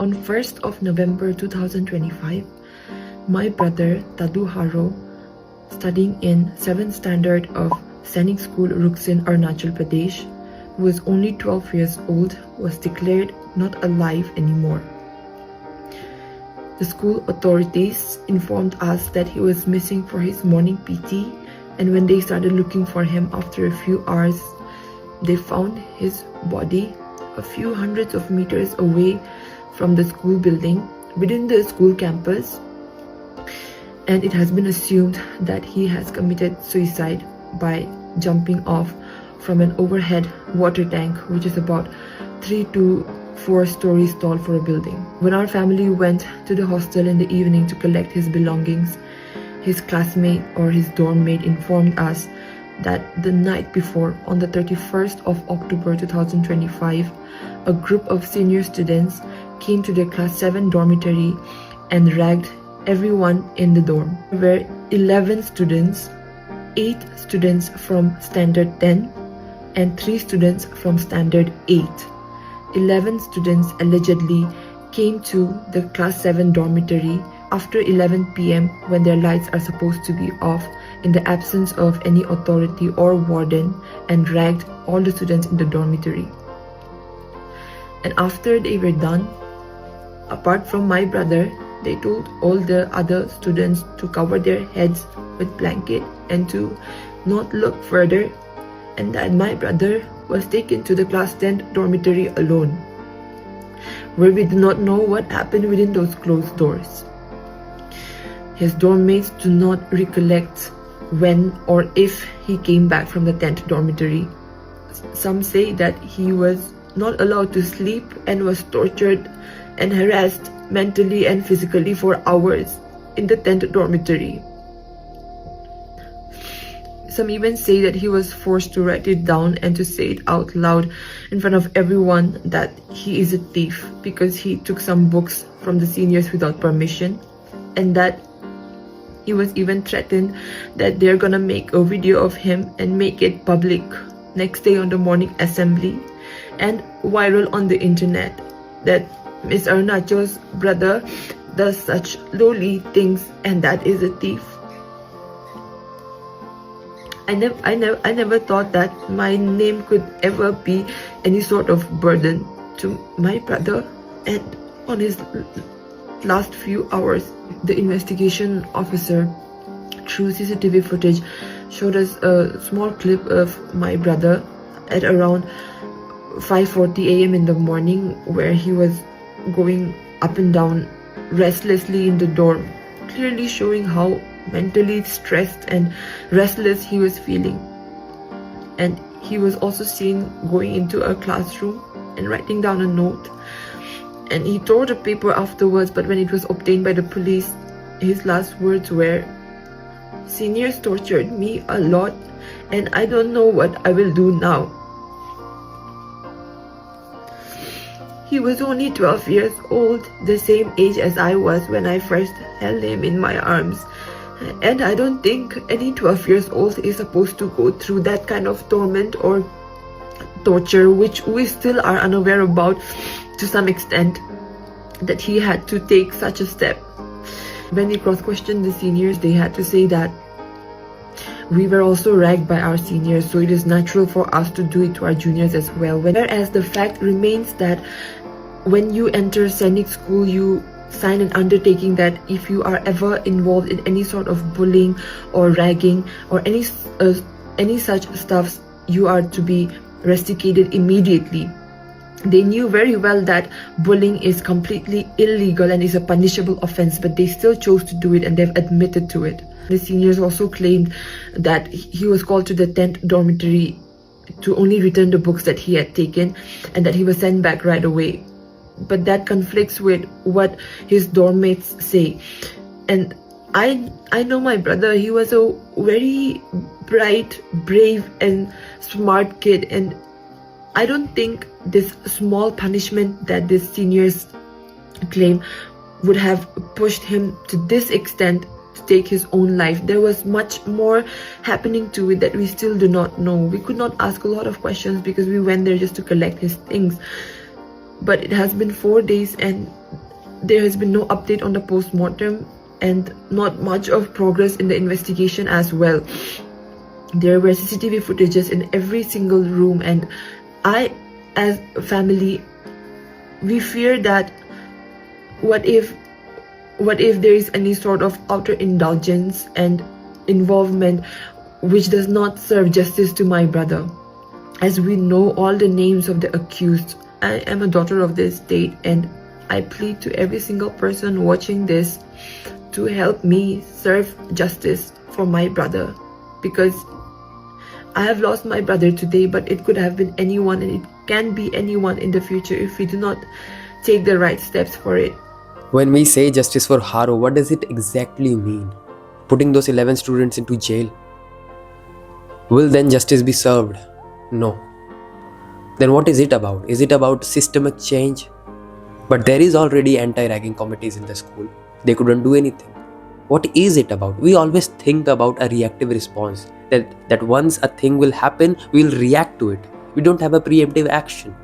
On 1st of November 2025, my brother Tadu HARO, studying in 7th standard of Sainik School Niglok, Arunachal Pradesh, who was only 12 years old, was declared not alive anymore. The school authorities informed us that he was missing for his morning PT, and when they started looking for him after a few hours, they found his body a few hundreds of meters away from the school building within the school campus, and it has been assumed that he has committed suicide by jumping off from an overhead water tank, which is about 3 to 4 stories tall for a building. When our family went to the hostel in the evening to collect his belongings, his classmate or his dorm mate informed us that the night before, on the 31st of October 2025, a group of senior students came to the class 7 dormitory and ragged everyone in the dorm. There were 11 students, 8 students from standard 10 and 3 students from standard 8. 11 students allegedly came to the class 7 dormitory after 11 p.m. when their lights are supposed to be off, in the absence of any authority or warden, and dragged all the students in the dormitory. And after they were done, apart from my brother, they told all the other students to cover their heads with blanket and to not look further, and that my brother was taken to the class 10 dormitory alone, where we do not know what happened within those closed doors. His dorm mates do not recollect when or if he came back from the 10th dormitory. Some say that he was not allowed to sleep and was tortured and harassed mentally and physically for hours in the 10th dormitory. Some even say that he was forced to write it down and to say it out loud in front of everyone that he is a thief because he took some books from the seniors without permission, and that he was even threatened that they're gonna make a video of him and make it public next day on the morning assembly and viral on the internet, that Miss Arunachal's brother does such lowly things and that is a thief. I never thought that my name could ever be any sort of burden to my brother, and on his last few hours, the investigation officer, through CCTV footage, showed us a small clip of my brother at around 5:40 a.m. in the morning, where he was going up and down restlessly in the dorm, clearly showing how mentally stressed and restless he was feeling. And he was also seen going into a classroom and writing down a note, and he tore the paper afterwards, but when it was obtained by the police, his last words were, "Seniors tortured me a lot and I don't know what I will do now." He was only 12 years old, the same age as I was when I first held him in my arms. And I don't think any 12 years old is supposed to go through that kind of torment or torture, which we still are unaware about to some extent, that he had to take such a step. When we cross-questioned the seniors, they had to say that we were also ragged by our seniors, so it is natural for us to do it to our juniors as well. Whereas the fact remains that when you enter Sainik School, you sign an undertaking that if you are ever involved in any sort of bullying or ragging or any such stuffs, you are to be rusticated immediately. They knew very well that bullying is completely illegal and is a punishable offense, but they still chose to do it, and they've admitted to it. The seniors also claimed that he was called to the 10th dormitory to only return the books that he had taken, and that he was sent back right away. But that conflicts with what his dorm mates say. And I know my brother, he was a very bright, brave and smart kid, and I don't think this small punishment that the seniors claim would have pushed him to this extent to take his own life. There was much more happening to it that we still do not know. We could not ask a lot of questions because we went there just to collect his things. But it has been 4 days and there has been no update on the post-mortem and not much of progress in the investigation as well. There were CCTV footages in every single room, and I, as a family, we fear that what if there is any sort of outer indulgence and involvement which does not serve justice to my brother. As we know all the names of the accused, I am a daughter of this state, and I plead to every single person watching this to help me serve justice for my brother, because I have lost my brother today, but it could have been anyone, and it can be anyone in the future if we do not take the right steps for it. When we say justice for HARO, what does it exactly mean? Putting those 11 students into jail? Will then justice be served? No. Then what is it about? Is it about systemic change? But there is already anti-ragging committees in the school. They couldn't do anything. What is it about? We always think about a reactive response. That once a thing will happen, we'll react to it. We don't have a preemptive action.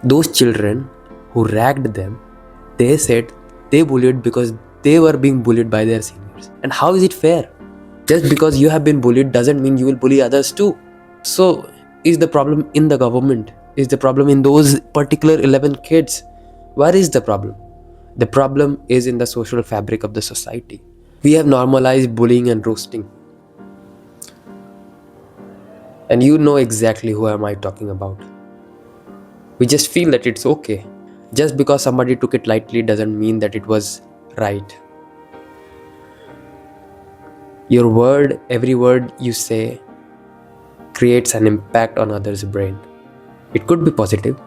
Those children who ragged them, they said they bullied because they were being bullied by their seniors. And how is it fair? Just because you have been bullied doesn't mean you will bully others too. So, is the problem in the government? Is the problem in those particular 11 kids? Where is the problem? The problem is in the social fabric of the society. We have normalized bullying and roasting. And you know exactly who am I talking about. We just feel that it's okay. Just because somebody took it lightly doesn't mean that it was right. Your word, every word you say, creates an impact on others' brain. It could be positive,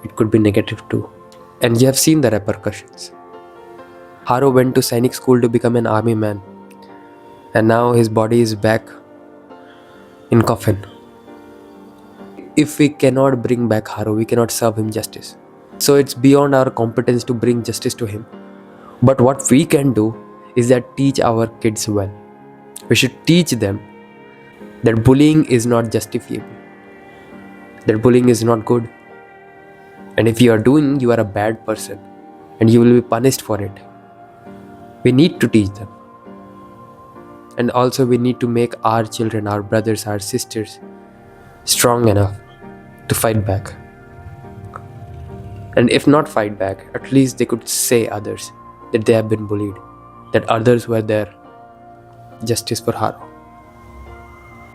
it could be negative too. And you have seen the repercussions. HARO went to Sainik School to become an army man, and now his body is back in coffin. If we cannot bring back HARO, we cannot serve him justice. So it's beyond our competence to bring justice to him. But what we can do is that teach our kids well. We should teach them that bullying is not justifiable, that bullying is not good. And if you are doing, you are a bad person and you will be punished for it. We need to teach them. And also we need to make our children, our brothers, our sisters strong enough to fight back. And if not fight back, at least they could say others that they have been bullied, that others were there. Justice for HARO.